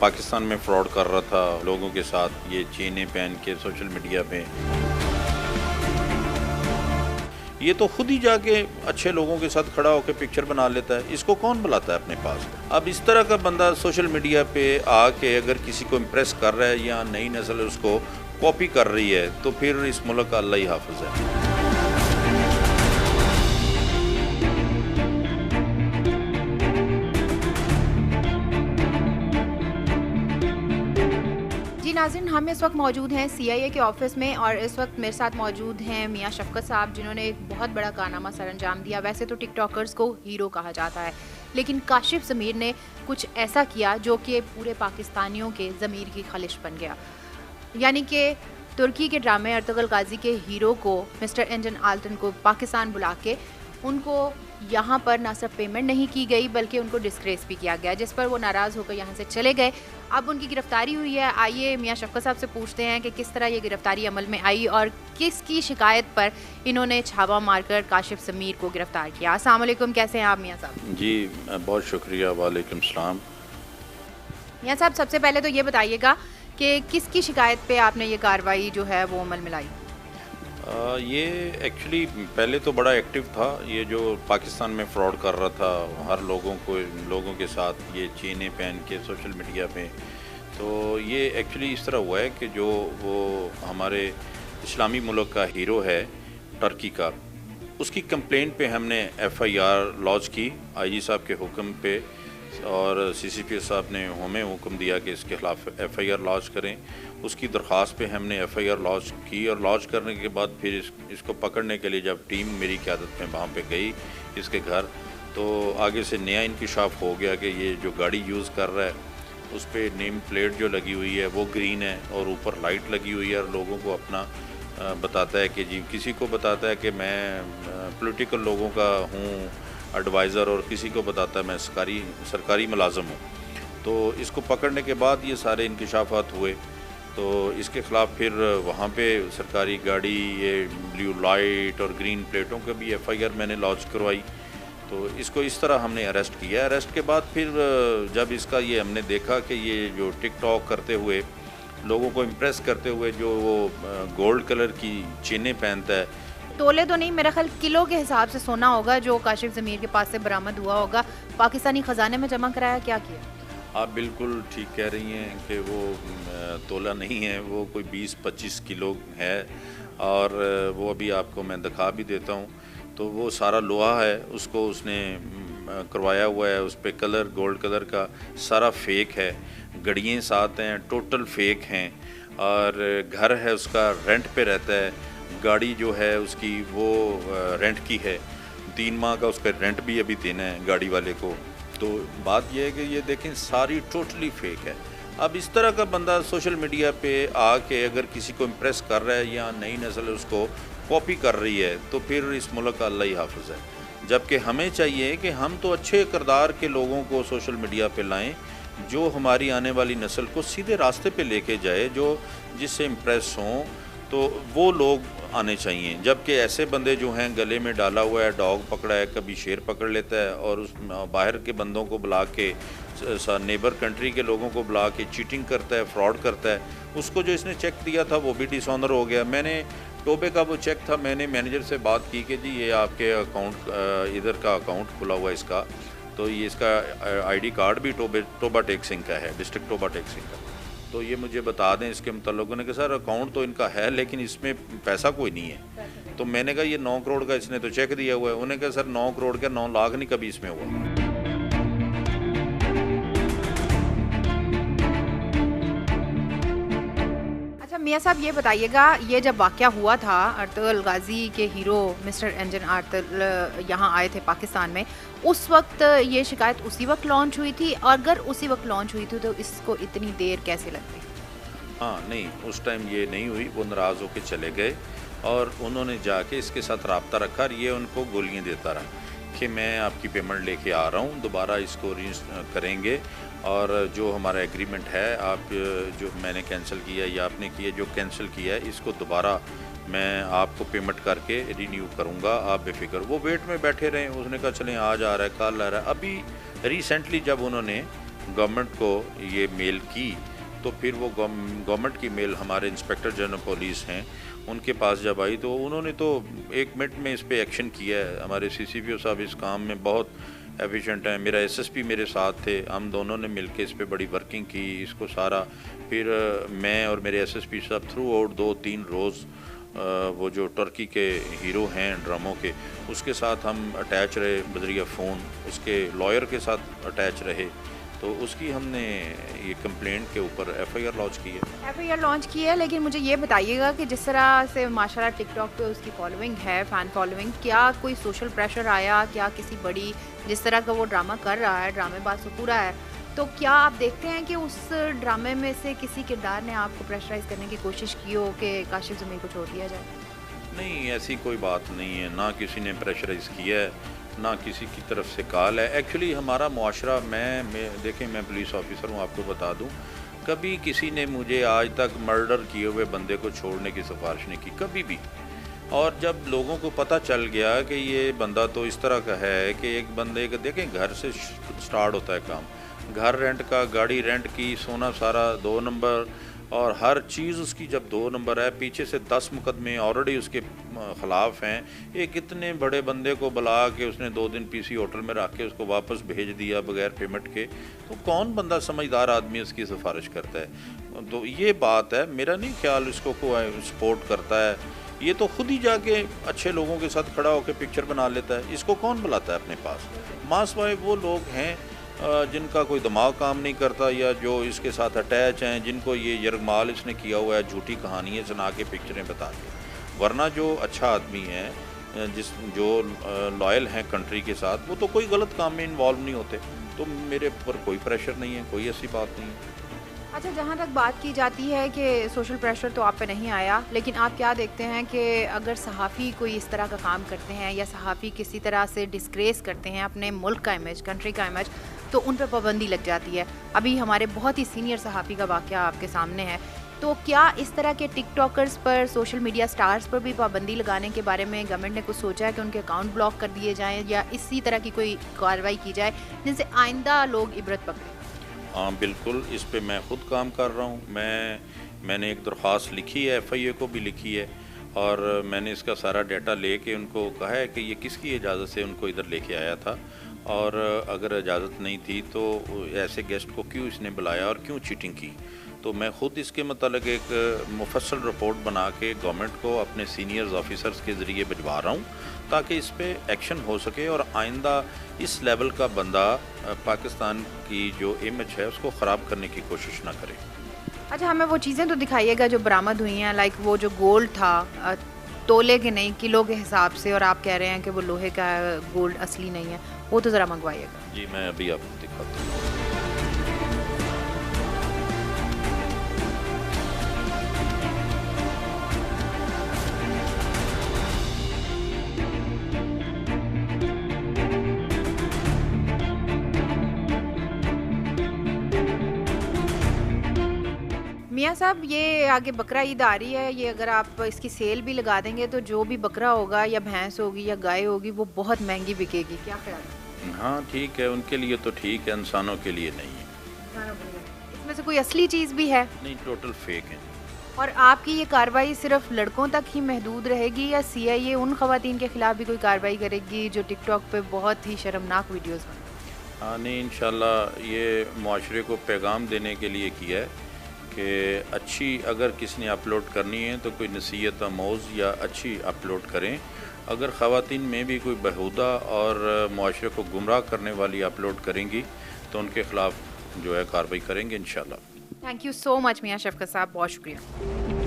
पाकिस्तान में फ्रॉड कर रहा था लोगों के साथ, ये चेनें पहन के सोशल मीडिया पे। ये तो खुद ही जाके अच्छे लोगों के साथ खड़ा होकर पिक्चर बना लेता है, इसको कौन बुलाता है अपने पास। अब इस तरह का बंदा सोशल मीडिया पे आके अगर किसी को इम्प्रेस कर रहा है या नई नस्ल उसको कॉपी कर रही है, तो फिर इस मुल्क का अल्लाह ही हाफिज है। नाज़रीन, हम इस वक्त मौजूद हैं CIA के ऑफिस में और इस वक्त मेरे साथ मौजूद हैं मियां शफकत साहब, जिन्होंने एक बहुत बड़ा कारनामा सर अंजाम दिया। वैसे तो टिकटॉकर्स को हीरो कहा जाता है, लेकिन काशिफ ज़मीर ने कुछ ऐसा किया जो कि पूरे पाकिस्तानियों के ज़मीर की खलिश बन गया। यानी कि तुर्की के ड्रामे अर्तुगरुल गाजी के हीरो को, मिस्टर एंजन आल्टन को पाकिस्तान बुला के उनको यहाँ पर ना सिर्फ पेमेंट नहीं की गई बल्कि उनको डिस्ग्रेस भी किया गया, जिस पर वो नाराज़ होकर यहाँ से चले गए। अब उनकी गिरफ्तारी हुई है। आइए मियां शफकत साहब से पूछते हैं कि किस तरह ये गिरफ्तारी अमल में आई और किसकी शिकायत पर इन्होंने छापा मारकर काशिफ ज़मीर को गिरफ्तार किया। अस्सलाम वालेकुम, कैसे हैं आप मियां साहब? जी बहुत शुक्रिया। वालेकुम सलाम। मियां साहब, सबसे पहले तो ये बताइएगा कि किसकी शिकायत पे आपने ये कार्रवाई जो है वो अमल में लाई? ये एक्चुअली पहले तो बड़ा एक्टिव था, ये जो पाकिस्तान में फ्रॉड कर रहा था हर लोगों के साथ, ये चेनें पहन के सोशल मीडिया पे। तो ये एक्चुअली इस तरह हुआ है कि जो वो हमारे इस्लामी मुल्क का हीरो है टर्की का, उसकी कंप्लेंट पे हमने FIR लॉन्च की IG साहब के हुक्म पे, और CCP साहब ने हमें हुक्म दिया कि इसके ख़िलाफ़ FIR लॉन्च करें। उसकी दरख्वास्त पे हमने FIR लॉन्च की और लॉन्च करने के बाद फिर इसको पकड़ने के लिए जब टीम मेरी क़यादत में वहाँ पे गई इसके घर, तो आगे से नया इंकशाफ हो गया कि ये जो गाड़ी यूज़ कर रहा है उस पर नेम प्लेट जो लगी हुई है वो ग्रीन है और ऊपर लाइट लगी हुई है, और लोगों को अपना बताता है कि जी, किसी को बताता है कि मैं पॉलिटिकल लोगों का हूँ एडवाइज़र, और किसी को बताता है मैं सरकारी मुलाजम हूँ। तो इसको पकड़ने के बाद ये सारे इंकशाफात हुए, तो इसके ख़िलाफ़ फिर वहाँ पे सरकारी गाड़ी, ये ब्लू लाइट और ग्रीन प्लेटों का भी FIR मैंने लॉन्च करवाई। तो इसको इस तरह हमने अरेस्ट किया। अरेस्ट के बाद फिर जब इसका ये हमने देखा कि ये जो टिकटॉक करते हुए, लोगों को इम्प्रेस करते हुए, जो वो गोल्ड कलर की चेनें पहनता है, तोले तो नहीं, मेरा ख्याल किलो के हिसाब से सोना होगा जो काशिफ ज़मीर के पास से बरामद हुआ होगा, पाकिस्तानी ख़जाने में जमा कराया, क्या किया? आप बिल्कुल ठीक कह रही हैं कि वो तोला नहीं है, वो कोई 20-25 किलो है, और वो अभी आपको मैं दिखा भी देता हूँ। तो वो सारा लोहा है, उसको उसने करवाया हुआ है, उस पर कलर गोल्ड कलर का सारा फेक है, घड़ियाँ साथ हैं टोटल फेक हैं, और घर है उसका रेंट पे रहता है, गाड़ी जो है उसकी वो रेंट की है, 3 माह का उसका रेंट भी अभी देना है गाड़ी वाले को। तो बात यह है कि ये देखें सारी टोटली फेक है। अब इस तरह का बंदा सोशल मीडिया पे आके अगर किसी को इम्प्रेस कर रहा है या नई नस्ल उसको कॉपी कर रही है, तो फिर इस मुल्क का अल्लाह ही हाफिज है। जबकि हमें चाहिए कि हम तो अच्छे किरदार के लोगों को सोशल मीडिया पे लाएं, जो हमारी आने वाली नस्ल को सीधे रास्ते पे लेके जाए, जो जिससे इम्प्रेस हों, तो वो लोग आने चाहिए। जबकि ऐसे बंदे जो हैं गले में डाला हुआ है, डॉग पकड़ा है, कभी शेर पकड़ लेता है, और उस बाहर के बंदों को बुला के, नेबर कंट्री के लोगों को बुला के चीटिंग करता है, फ्रॉड करता है। उसको जो इसने चेक दिया था वो भी डिसऑनर हो गया। मैंने टोबे का वो चेक था, मैंने मैनेजर से बात की कि जी ये आपके अकाउंट, इधर का अकाउंट खुला हुआ है इसका, तो ये इसका ID कार्ड भी टोबा टेक सिंह का है, डिस्ट्रिक्ट टोबा टेक सिंह का। तो ये मुझे बता दें इसके मुताल्लिक़। ने कहा सर अकाउंट तो इनका है लेकिन इसमें पैसा कोई नहीं है। तो मैंने कहा ये 9 करोड़ का इसने तो चेक दिया हुआ है। उन्होंने कहा सर 9 करोड़ का 9 लाख नहीं कभी इसमें हुआ। मियां साहब, ये बताइएगा, ये जब वाक़या हुआ था, अर्तुगरुल गाजी के हीरो मिस्टर एंजन आर्तल यहाँ आए थे पाकिस्तान में, उस वक्त ये शिकायत उसी वक्त लॉन्च हुई थी? और अगर उसी वक्त लॉन्च हुई थी तो इसको इतनी देर कैसे लगती? हाँ नहीं, उस टाइम ये नहीं हुई। वो नाराज़ होकर चले गए और उन्होंने जाके इसके साथ रब्ता रखा, और ये उनको गोलियाँ देता रहा कि मैं आपकी पेमेंट लेके आ रहा हूँ, दोबारा इसको करेंगे, और जो हमारा एग्रीमेंट है, आप जो मैंने कैंसिल किया या आपने किया, जो कैंसिल किया है, इसको दोबारा मैं आपको पेमेंट करके रिन्यू करूँगा, आप बेफिक्र। वो वेट में बैठे रहे। उसने कहा चलें आज आ रहा है, कल आ रहा है। अभी रिसेंटली जब उन्होंने गवर्नमेंट को ये मेल की, तो फिर वो गवर्नमेंट की मेल हमारे इंस्पेक्टर जनरल पुलिस हैं उनके पास जब आई तो उन्होंने तो 1 मिनट में इस पे एक्शन किया है। हमारे CCPO साहब इस काम में बहुत एफिशिएंट हैं। मेरा SSP मेरे साथ थे, हम दोनों ने मिलके इस पे बड़ी वर्किंग की, इसको सारा फिर मैं और मेरे SSP साहब थ्रू आउट 2-3 रोज़ वो जो टर्की के हीरो हैं ड्रामों के, उसके साथ हम अटैच रहे बजरिया फ़ोन, उसके लॉयर के साथ अटैच रहे, तो उसकी हमने ये कंप्लेंट के ऊपर FIR लॉन्च की है। FIR लॉन्च की है, लेकिन मुझे ये बताइएगा कि जिस तरह से माशाल्लाह टिकटॉक पे उसकी फॉलोइंग है, फ़ैन फॉलोइंग, क्या कोई सोशल प्रेशर आया? क्या किसी बड़ी जिस तरह का वो ड्रामा कर रहा है, ड्रामेबाज तो पूरा है, तो क्या आप देखते हैं कि उस ड्रामे में से किसी किरदार ने आपको प्रेशराइज़ करने की कोशिश की हो कि काशिफ ज़मीर को छोड़ दिया जाए? नहीं, ऐसी कोई बात नहीं है, ना किसी ने प्रेशराइज़ किया है, ना किसी की तरफ से कॉल है। एक्चुअली हमारा मुआशरा, मैं देखें, मैं पुलिस ऑफिसर हूँ, आपको बता दूँ, कभी किसी ने मुझे आज तक मर्डर किए हुए बंदे को छोड़ने की सिफारिश नहीं की, कभी भी। और जब लोगों को पता चल गया कि ये बंदा तो इस तरह का है कि एक बंदे का, देखें, घर से स्टार्ट होता है काम, घर रेंट का, गाड़ी रेंट की, सोना सारा 2 नंबर, और हर चीज़ उसकी जब 2 नंबर है, पीछे से 10 मुकदमे ऑलरेडी उसके ख़िलाफ़ हैं। एक इतने बड़े बंदे को बुला के उसने 2 दिन PC होटल में रख के उसको वापस भेज दिया बगैर पेमेंट के, तो कौन बंदा समझदार आदमी उसकी सिफारिश करता है? तो ये बात है, मेरा नहीं ख्याल इसको कोई सपोर्ट करता है, ये तो खुद ही जाके अच्छे लोगों के साथ खड़ा होकर पिक्चर बना लेता है। इसको कौन बुलाता है अपने पास? मास वाइफ वो लोग हैं जिनका कोई दिमाग काम नहीं करता, या जो इसके साथ अटैच हैं, जिनको ये यरगमाल इसने किया हुआ है, झूठी कहानियाँ सुना के पिक्चरें बता के। वरना जो अच्छा आदमी है, जो लॉयल हैं कंट्री के साथ, वो तो कोई गलत काम में इन्वॉल्व नहीं होते। तो मेरे ऊपर कोई प्रेशर नहीं है, कोई ऐसी बात नहीं है। अच्छा, जहाँ तक बात की जाती है कि सोशल प्रेशर तो आप पे नहीं आया, लेकिन आप क्या देखते हैं कि अगर सहाफ़ी कोई इस तरह का काम करते हैं या सहाफ़ी किसी तरह से डिस्ग्रेस करते हैं अपने मुल्क का इमेज, कंट्री का इमेज, तो उन पर पाबंदी लग जाती है। अभी हमारे बहुत ही सीनियर सहाफ़ी का वाक़या आपके सामने है, तो क्या इस तरह के टिकटॉकर्स पर, सोशल मीडिया स्टार्स पर भी पाबंदी लगाने के बारे में गवर्नमेंट ने कुछ सोचा है कि उनके अकाउंट ब्लॉक कर दिए जाएँ या इसी तरह की कोई कार्रवाई की जाए जिनसे आइंदा लोग इबरत पकड़ें? हाँ बिल्कुल, इस पे मैं ख़ुद काम कर रहा हूँ। मैंने एक दरख्वास्त लिखी है, FIA को भी लिखी है, और मैंने इसका सारा डाटा लेके उनको कहा है कि ये किसकी इजाज़त से उनको इधर लेके आया था, और अगर इजाज़त नहीं थी तो ऐसे गेस्ट को क्यों इसने बुलाया और क्यों चीटिंग की। तो मैं ख़ुद इसके मतलब एक मुफस्सल रिपोर्ट बना के गवर्नमेंट को अपने सीनियर्स ऑफिसर्स के ज़रिए भिजवा रहा हूँ, ताकि इस पे एक्शन हो सके और आइंदा इस लेवल का बंदा पाकिस्तान की जो इमेज है उसको ख़राब करने की कोशिश ना करे। अच्छा, हमें वो चीज़ें तो दिखाइएगा जो बरामद हुई हैं, लाइक वो जो गोल्ड था, तोले के नहीं, किलो के हिसाब से, और आप कह रहे हैं कि वो लोहे का गोल्ड असली नहीं है, वो तो ज़रा मंगवाइएगा। जी, मैं अभी आपको दिखाता हूँ। मियाँ साहब, ये आगे बकरा ईद आ रही है, ये अगर आप इसकी सेल भी लगा देंगे तो जो भी बकरा होगा या भैंस होगी या गाय होगी वो बहुत महंगी बिकेगी, क्या ख्याल है? हाँ ठीक है, उनके लिए तो ठीक है, इंसानों के लिए नहीं है। इसमें से कोई असली चीज़ भी है? नहीं, टोटल फेक है। और आपकी ये कार्रवाई सिर्फ लड़कों तक ही महदूद रहेगी या CIA उन ख़वातीन के ख़िलाफ़ भी कोई कार्रवाई करेगी जो टिकटॉक पे बहुत ही शर्मनाक वीडियोज़ बनाती? हाँ नहीं, इंशाल्लाह ये मुआशरे को पैगाम देने के लिए किया है कि अच्छी अगर किसी ने अपलोड करनी है तो कोई नसीहत आमोज़ या अच्छी अपलोड करें। अगर ख़वातीन में भी कोई बेहुदा और मुआशरे को गुमराह करने वाली अपलोड करेंगी तो उनके ख़िलाफ़ जो है कार्रवाई करेंगे इंशाल्लाह। थैंक यू सो मच मियाँ शफ़क़त साहब, बहुत शुक्रिया।